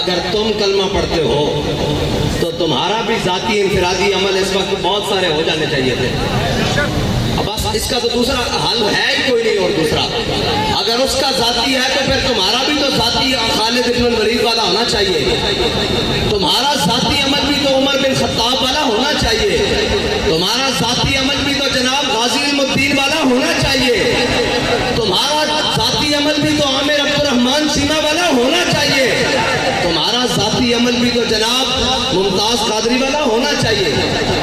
اگر تم کلمہ پڑھتے ہو تو تمہارا بھی ذاتی انفرادی عمل اس وقت بہت سارے ہو جانے چاہیے تھے. بس اس کا تو دوسرا حل ہے ہی کوئی نہیں. اور دوسرا اگر اس کا ذاتی ہے تو پھر تمہارا بھی تو ذاتی خالد بن الولید والا ہونا چاہیے. تمہارا ذاتی عمل بھی تو عمر بن خطاب والا ہونا چاہیے. تمہارا ذاتی عمل بھی تو جناب غازی علم الدین والا ہونا چاہیے. تمہارا ذاتی عمل بھی تو عامر عبد الرحمن سیما والا ہونا چاہیے. تمہارا ذاتی عمل بھی تو جناب ممتاز قادری والا ہونا چاہیے.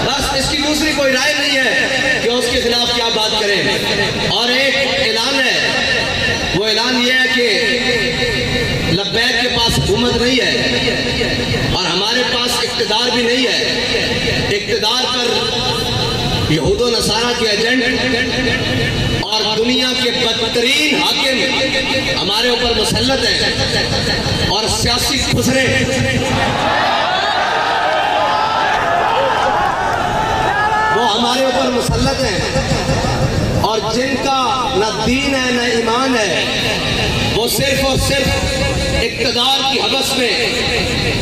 بس اس کی دوسری کوئی رائے نہیں ہے کہ اس کے خلاف کیا بات کریں. اور ایک اعلان ہے, وہ اعلان یہ ہے کہ لبیک کے پاس حکومت نہیں ہے اور ہمارے پاس اقتدار بھی نہیں ہے. اقتدار پر یہود و نصارہ کے ایجنٹ اور دنیا کے بدترین حاکم ہمارے اوپر مسلط ہیں اور سیاسی خسرے وہ ہمارے اوپر مسلط ہیں اور جن کا نہ دین ہے نہ ایمان ہے, وہ صرف اور صرف اقتدار کی حوث میں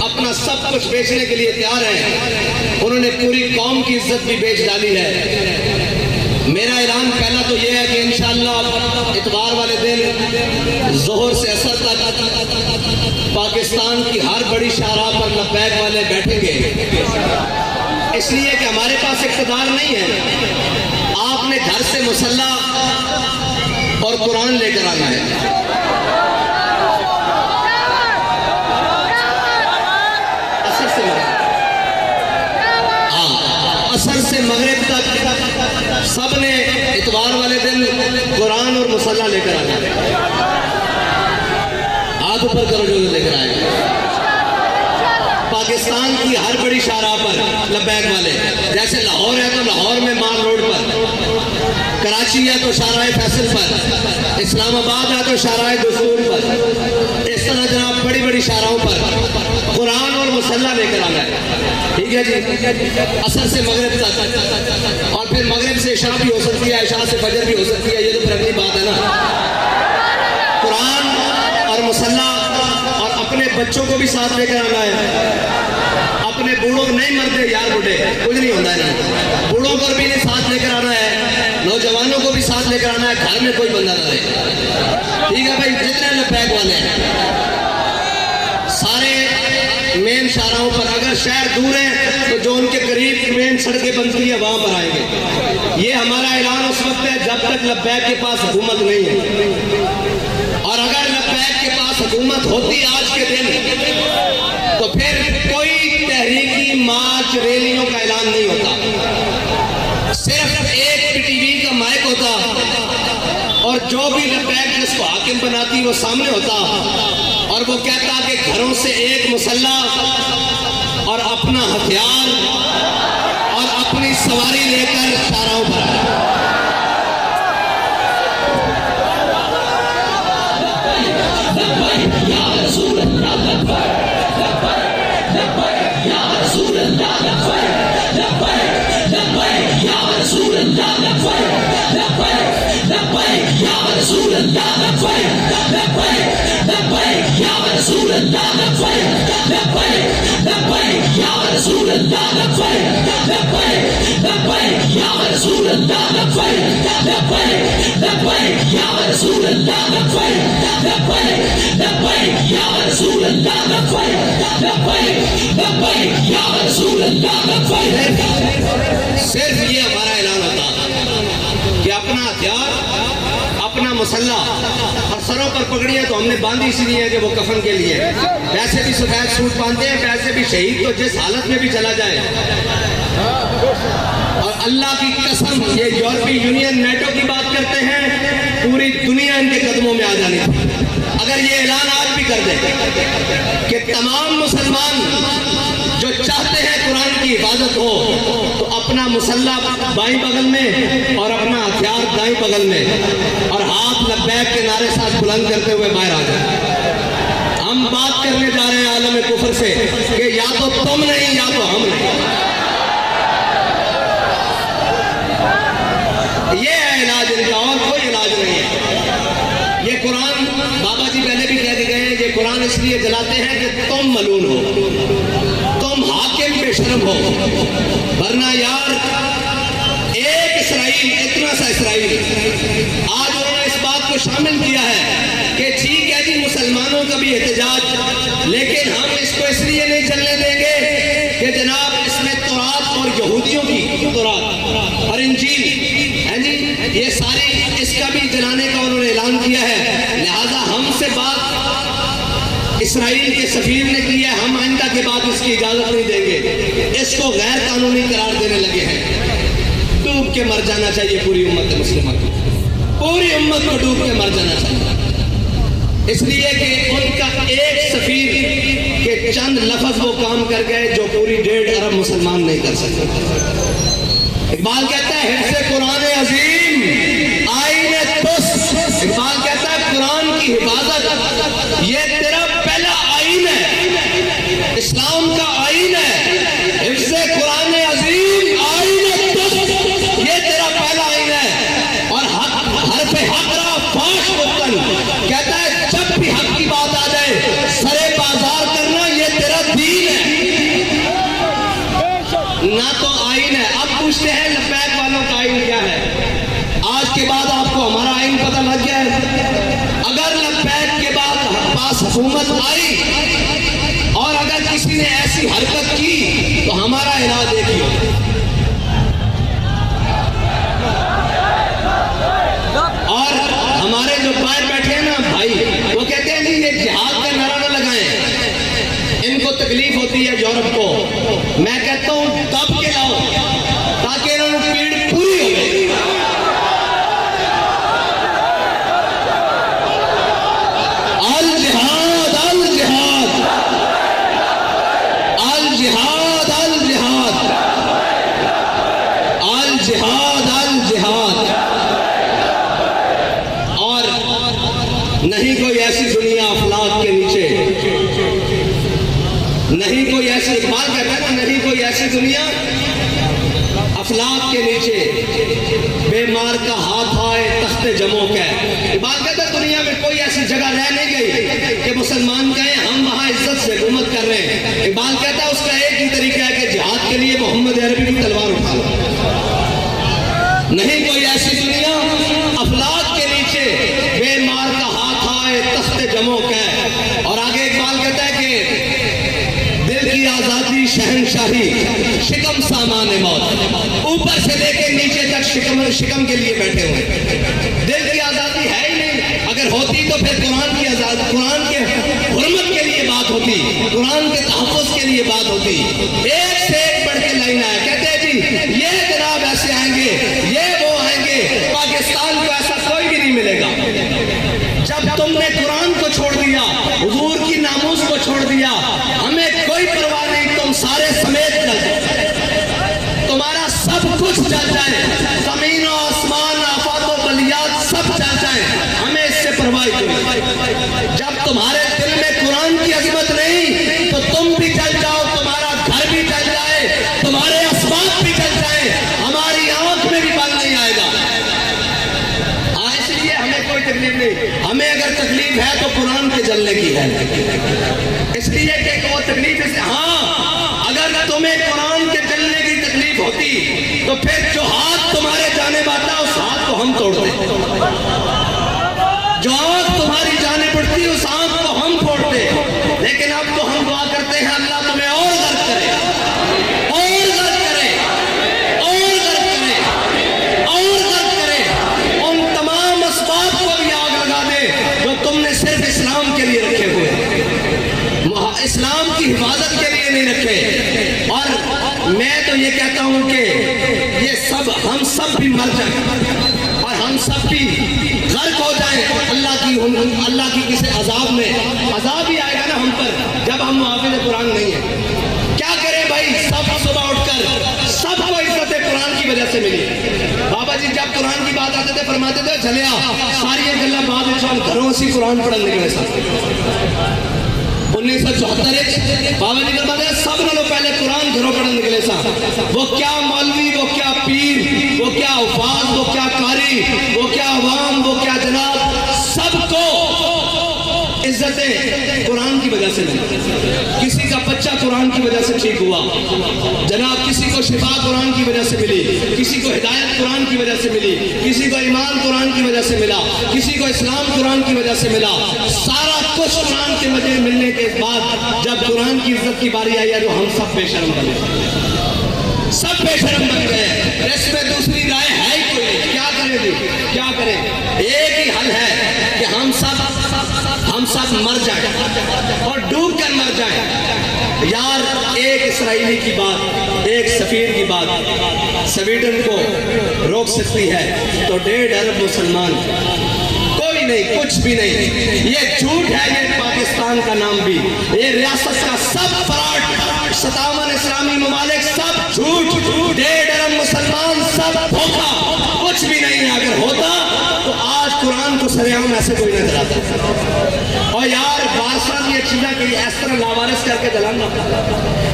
اپنا سب کچھ بیچنے کے لیے تیار ہیں. انہوں نے پوری قوم کی عزت بھی بیچ ڈالی ہے. میرا اعلان پہلا تو یہ ہے کہ انشاءاللہ اتوار والے دن ظہر سے عصر تک پاکستان کی ہر بڑی شاہراہ پر لبیک والے بیٹھیں گے. اس لیے کہ ہمارے پاس اقتدار نہیں ہے. آپ نے گھر سے مسلح اور قرآن لے کر آنا ہے. عصر سے مغرب تک سب نے اتوار والے دن قرآن اور مسلح لے کر آنا ہے. ہاتھ اوپر کرو جو لے کر آئے. پاکستان کی ہر بڑی شاہراہ پر لبیک والے, جیسے لاہور ہے تو لاہور میں مال روڈ پر, کراچی ہے تو شاہراہ فیصل پر, اسلام آباد ہے تو شاہراہ دستور پر, اس طرح جناب بڑی بڑی شاہراہوں پر قرآن اور مسلح لے کر آنا ہے. ٹھیک ہے جی, عصر سے مغرب تک, اور پھر مغرب سے عشاء بھی ہو سکتی ہے, عشاء سے فجر بھی ہو سکتی ہے. یہ تو پھر اگلی بات ہے نا. قرآن اور مسلح اور اپنے بچوں کو بھی ساتھ لے کر آنا ہے. اپنے بوڑھوں کو نہیں مرتے یار, بوڑھے کچھ نہیں ہوتا ہے نا. بوڑھوں کو بھی نہیں ساتھ لے کر آنا ہے, نوجوانوں کو بھی ساتھ لے کر آنا ہے. گھر میں کوئی بندہ نہ رہے. ٹھیک ہے بھائی, جتنے لبیک والے ہیں سارے مین شاہراہوں پر, اگر شہر دور ہیں تو جو ان کے قریب مین سڑکیں بنتی ہیں وہاں پر آئیں گے. یہ ہمارا اعلان اس وقت ہے جب تک لبیک کے پاس حکومت نہیں ہے. اور اگر لبیک کے پاس حکومت ہوتی آج کے دن تو پھر کوئی تحریکی مارچ ریلیوں کا اعلان نہیں ہوتا. صرف ایک پی ٹی وی کا مائک ہوتا اور جو بھی لبیک جس کو حاکم بناتی وہ سامنے ہوتا اور وہ کہتا کہ گھروں سے ایک مسلح اور اپنا ہتھیار اور اپنی سواری لے کر شاہراہوں پر. صرف یہ ہمارا اعلان ہوتا کہ اپنا ہتھیار اپنا مسلح, اور سروں پر پگڑیاں تو ہم نے باندھی اسی لیے کہ وہ کفن کے لیے, ویسے بھی سفید سوٹ باندھتے ہیں, ویسے بھی شہید تو جس حالت میں بھی چلا جائے. اور اللہ کی قسم یہ یورپی یونین نیٹو کی بات کرتے ہیں, پوری دنیا ان کے قدموں میں آ جانی تھی. اگر یہ اعلان آج بھی کر دیں کہ تمام مسلمان جو چاہتے ہیں قرآن کی حفاظت ہو تو اپنا مسلح بائیں بغل میں اور اپنا ہتھیار دائیں بغل میں اور ہاتھ لبیک کے نعرے ساتھ بلند کرتے ہوئے باہر آ جائیں. ہم بات کرنے جا رہے ہیں عالم کفر سے کہ یا تو تم نہیں یا تو ہم نہیں. یہ ہے علاج ان کا, اور کوئی علاج نہیں ہے. یہ قرآن بابا جی پہلے بھی کہہ گئے ہیں، یہ قرآن اس لیے جلاتے ہیں کہ تم ملعون ہو، تم حاکم بے شرم ہو، ورنہ یار ایک اسرائیل، اتنا سا اسرائیل آج انہوں نے اس بات کو شامل کیا ہے کہ ٹھیک ہے جی مسلمانوں کا بھی احتجاج، لیکن ہم اس کو اس لیے نہیں چلنے دیں گے کہ جناب اس میں تورات اور یہودیوں کی تورات اور انجیل ہے جی، یہ ساری اس کا بھی جلانے کا انہوں نے اعلان کیا ہے، لہذا ہم سے بات اسرائیل کے سفیر نے کی ہے، ہم آئندہ کے بعد اس کی اجازت نہیں دیں گے، اس کو غیر قانونی قرار دینے لگے ہیں۔ ڈوب کے مر جانا چاہیے پوری امت مسلمہ کو، پوری امت کو ڈوب کے مر جانا چاہیے، اس لیے کہ ان کا ایک سفیر کے چند لفظ وہ کام کر گئے جو پوری 1.5 ارب مسلمان نہیں کر سکتے۔ اقبال کہتا ہے حفظ قرآن عظیم آئین تس، اقبال کہتا ہے قرآن کی حفاظت یہ تیرا پہلا آئین ہے، اسلام کا آئین ہے، حفظ قرآن عظیم آئین تس یہ تیرا پہلا آئین ہے، اور حرف حق را فاش مطلن کہتا ہے جب بھی حق کی بات آ جائے سرے بازار کرنا یہ تیرا دین ہے، نہ تو آئین ہے۔ اب پوچھتے ہیں لبیک والوں کا آئین کیا ہے؟ آج کے بعد آپ کو ہمارا آئین پتہ لگ گیا ہے۔ اگر لبیک کے بعد پاس حکومت آئی اور اگر کسی نے ایسی حرکت کی تو ہمارا علاج ایک ہی ہوگا، اور ہمارے جو باہر بیٹھے ہیں نا بھائی وہ کہتے ہیں جی یہ جہاد کا نعرہ نہ لگائیں، ان کو تکلیف ہوتی ہے یورپ کو، میں کہتا ہوں دب کے لاؤ تاکہ انہوں نے پیڑ پوری ہو گئی۔ الجہاد الجہاد الجہاد الجہاد الجہاد الجہاد، اور نہیں کوئی ایسی دنیا افلاک کے نیچے، نہیں کوئی ایسی، اقبال کہتا ہے نا نہیں کوئی ایسی دنیا افلاک کے نیچے بے مار کا ہاتھ آئے تخت جموں کا، اقبال کہتا ہے دنیا میں کوئی ایسی جگہ رہ نہیں گئی کہ مسلمان کہیں ہم وہاں عزت سے حکومت کر رہے ہیں۔ اقبال کہتا ہے اس کا ایک ہی طریقہ ہے کہ جہاد کے لیے محمد عربی کی تلوار اٹھا لو، نہیں کوئی ایسی دنیا افلاک کے نیچے بے مار کا ہاتھ آئے تخت جموں کا، اور آگے اقبال کہتا ہے کہ دل کی آزادی شہنشاہی شکم سامان موت، اوپر سے لے کے نیچے تک شکم کے لیے بیٹھے ہوئے، دل کی آزادی ہے ہی نہیں، اگر ہوتی تو پھر قرآن کی آزادی، قرآن کے حرمت کے لیے بات ہوتی، قرآن کے تحفظ کے لیے بات ہوتی، ایک سے ایک بڑھ کے لائن آیا، کہتے ہیں جی یہ جناب ایسے آئیں گے، یہ وہ آئیں گے، پاکستان کو ایسا کوئی بھی نہیں ملے گا۔ جب تم نے قرآن کو چھوڑ دیا، حضور کی ناموس کو چھوڑ دیا، ہمیں کوئی پرواہ نہیں، تم سارے سمیت چل جائے، تمہارا سب کچھ چل جائے، زمین و آسمان آفات و بلیات سب چل جائے، ہمیں اس سے پرواہ نہیں۔ جب تمہارے دل میں قرآن کی عظمت نہیں تو تم بھی چل جاؤ، تمہارا گھر بھی چل جائے، تمہارے اسباب بھی چل جائے، ہماری آنکھ میں بھی بل نہیں آئے گا۔ اس لیے ہمیں کوئی تکلیف نہیں، ہمیں اگر تکلیف ہے تو قرآن کے جلنے کی ہے، اس لیے کہ وہ تکلیف سے، ہاں اگر تمہیں قرآن کے جلنے کی تکلیف ہوتی تو پھر جو ہاتھ تمہارے جانے باتا اس ہاتھ کو ہم توڑ دیں، جو آنکھ تمہاری جانے پڑتی اس آنکھ کو ہم پھوڑتے، لیکن اب تو ہم دعا کرتے ہیں اللہ تمہیں اور غرق کرے، اور غرق کرے، اور غرق کرے، اور غرق کرے، ان تمام اسباب کو بھی آگ لگا دے جو تم نے صرف اسلام کے لیے رکھے ہوئے، اسلام کی حفاظت کے لیے نہیں رکھے۔ اور میں تو یہ کہتا ہوں کہ یہ سب ہم سب بھی مر جائیں اور ہم سب بھی غرق ہو جائیں اللہ کی کسی عذاب میں، عذاب ہی آئے گا نا ہم پر جب ہم محافظ قرآن نہیں ہیں۔ کیا کریں بھائی، سب صبح اٹھ کر سب کو عزت قرآن کی وجہ سے ملی۔ بابا جی جب قرآن کی بات آتے تھے فرماتے تھے چلیا ساری گلا بعد گھروں سے قرآن پڑھن نکلے سا۔ 1974 بابا جی فرماتے ہیں سب نالوں پہلے قرآن گھروں پڑھن نکلے سا، وہ کیا مولوی، وہ کیا پیر، وہ کیا حفاظ، وہ کیا قاری، وہ کیا عوام، وہ کیا جناب، سب کو عزتیں قرآن کی وجہ سے ملی. کسی کا بچہ قرآن کی وجہ سے ٹھیک ہوا جناب, کسی کو شفا قرآن کی وجہ سے ملی, کسی کو ہدایت قرآن کی وجہ سے ملی, کسی کو ایمان قرآن کی وجہ سے ملا, کسی کو اسلام قرآن کی وجہ سے ملا. سارا کچھ قرآن کے وجہ ملنے کے بعد جب قرآن کی عزت کی باری آئی ہے تو ہم سب بے شرم بن گئے, سب بے شرم بن گئے. اس میں دوسری رائے ہے ہی کوئی نہیں. کیا کریں جی, کیا کریں؟ ایک ہی حل ہے کہ ہم سب مر جائیں اور ڈوب کر مر جائیں. یار ایک اسرائیلی کی بات, ایک سفیر کی بات سویڈن کو روک سکتی ہے تو 1.5 ارب مسلمان کوئی نہیں, کچھ بھی نہیں. یہ جھوٹ ہے, یہ پاکستان کا نام بھی, یہ ریاست کا سب فراڈ, 57 اسلامی ممالک سب جھوٹ, 1.5 ارب مسلمان سب دھوکا, کچھ بھی نہیں ہے. اگر ہوتا تو آج قرآن کو سرعام ایسے کوئی نہ جلاتا. اور یار بادشاہ کی ایک چیزیں کہ اس طرح لاوارث کر کے جلانا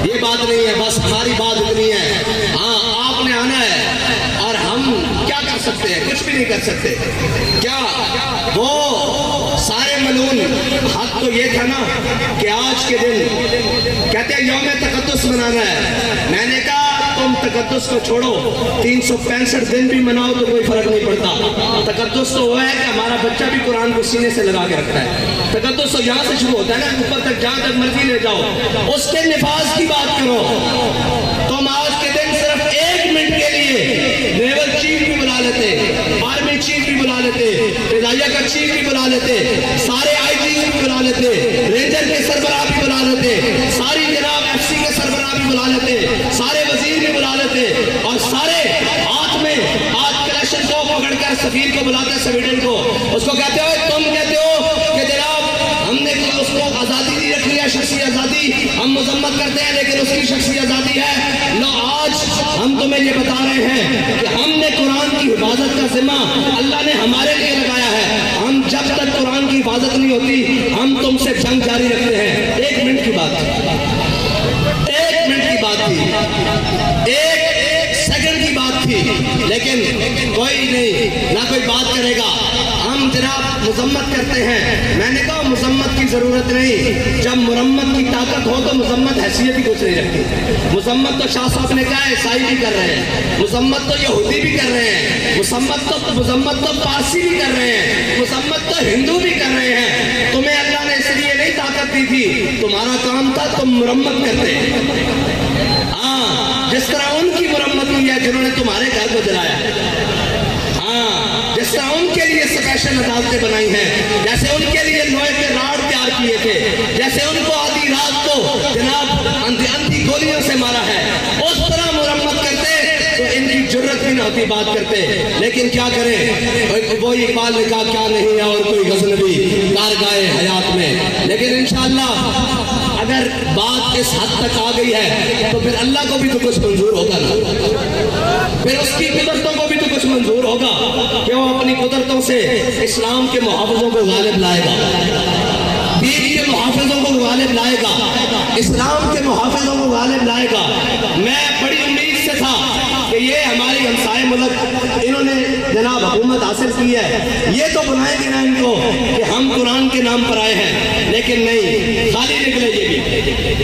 یہ بات نہیں ہے. بس ہماری بات اتنی ہے, ہاں آپ نے آنا ہے اور ہم کیا کر سکتے ہیں؟ کچھ بھی نہیں کر سکتے. کیا وہ سارے ملون حق تو یہ تھا نا کہ آج کے دن کہتے ہیں یوم تقدس منانا ہے. میں نے کہا تم تقدس کو چھوڑو, 365 دن بھی مناؤ تو کوئی فرق نہیں پڑتا. تقدس تو وہ ہے کہ ہمارا بچہ بھی قرآن کو سینے سے لگا کے رکھتا ہے. تقدس تو یہاں سے شروع ہوتا ہے نا, اوپر تک جہاں تک مرضی لے جاؤ. اس کے نفاذ کی بات کرو. تم آج کے دن صرف 1 منٹ کے لیے نیول چیف بھی بلا لیتے, آرمی چیف بھی بلا لیتے, فضائیہ کا چیف بھی بلا لیتے, سارے آئی جی بھی بلا لیتے, رینجر کے سربراہ بھی بلا لیتے, ساری جناب ایف سی کے سربراہ بھی بلا لیتے, سارے وزیر بھی بلا لیتے, اور سارے ہاتھ میں آج کلیشن کو پکڑ کر سفیر کو بلاتے سویڈن کو. اس کو کہتے ہو, تم کہتے ہو کہ جناب ہم نے اس کو آزادی نہیں رکھ لیا, شخصی آزادی, ہم مذمت کرتے ہیں لیکن اس کی شخصی آزادی ہے. لو آج ہم تمہیں یہ بتا رہے ہیں کہ ہم نے قرآن کی حفاظت کا ذمہ اللہ نے ہمارے لیے لگایا ہے. ہم جب تک قرآن کی حفاظت نہیں ہوتی ہم تم سے جنگ جاری رکھتے ہیں. 1 منٹ کی بات تھی, 1 منٹ کی بات تھی, 1 سیکنڈ کی بات تھی, لیکن کوئی نہیں, نہ کوئی بات کرے گا. ہم جناب مذمت کرتے ہیں. میں نے کہا مذمت کی ضرورت نہیں, جب مرمت کی طاقت ہو تو مذمت حیثیت ہی کچھ نہیں رکھتی. مذمت تو شاہ صاحب نے کہا عیسائی بھی کر رہے ہیں, مذمت تو یہودی بھی کر رہے ہیں, مذمت تو پارسی بھی کر رہے ہیں, مذمت تو ہندو بھی کر رہے ہیں. تمہیں اللہ نے اس لیے نہیں طاقت دی تھی, تمہارا کام تھا تم مرمت کرتے. ہاں جس طرح ان کی مرمت ہوئی ہے جنہوں نے تمہارے گھر کو جلایا. ہاں جس طرح ان کے لیے اسپیشل عدالتیں بنائی ہیں, جیسے ان کے لیے لوہے کے راڈ تیار کیے تھے, جیسے ان کو آدھی رات کو جناب اندھی گولیوں سے مارا ہے, اس طرح مرمت کرتے تو ان کی جرت بھی نہ ہوتی بات کرتے. لیکن کیا کریں, وہی اقبال نے کہا کیا نہیں ہے اور کوئی غزنوی کارگاہ حیات میں. لیکن انشاءاللہ اگر بات اس حد تک آ گئی ہے تو پھر اللہ کو بھی تو کچھ منظور ہوگا نا, پھر اس کی قدرتوں کو بھی تو کچھ منظور ہوگا کہ وہ اپنی قدرتوں سے اسلام کے محافظوں کو غالب لائے گا, دین کے محافظوں کو غالب لائے گا, اسلام کے محافظوں کو غالب لائے گا. میں بڑی امید سے تھا کہ یہ ہماری ہمسائے ملک انہوں نے جناب حکومت حاصل کی ہے, یہ تو بنائیں گے نا ان کو کہ ہم قرآن کے نام پر آئے ہیں. لیکن نہیں, خالی نکلے,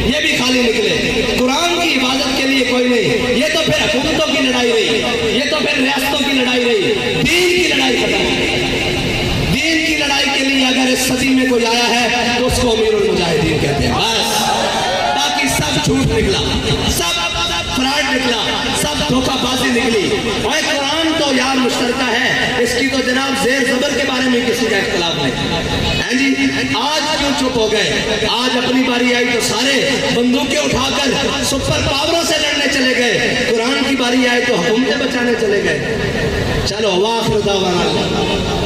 یہ بھی خالی نکلے. قرآن کی حفاظت کے لیے کوئی نہیں, یہ تو پھر حکومتوں کی لڑائی رہی, یہ تو پھر ریاستوں کی لڑائی رہی, دین کی لڑائی ختم. دین کی لڑائی کے لیے اگر اس صدی میں کوئی آیا ہے تو اس کو امیر المجاہدین کہتے ہیں. بس باقی سب جھوٹ نکلا, سب فراڈ نکلا, سب دھوکہ بازی نکلی. اور قرآن تو یار مشترکہ ہے, اس کی تو جناب زیر زبر کے بارے میں کسی کا اختلاف نہیں ہے جی. آج کیوں چپ ہو گئے؟ آج اپنی باری آئی تو سارے بندوقیں اٹھا کر سپر پاوروں سے لڑنے چلے گئے, قرآن کی باری آئی تو حکومتیں بچانے چلے گئے. چلو واخر دعوانا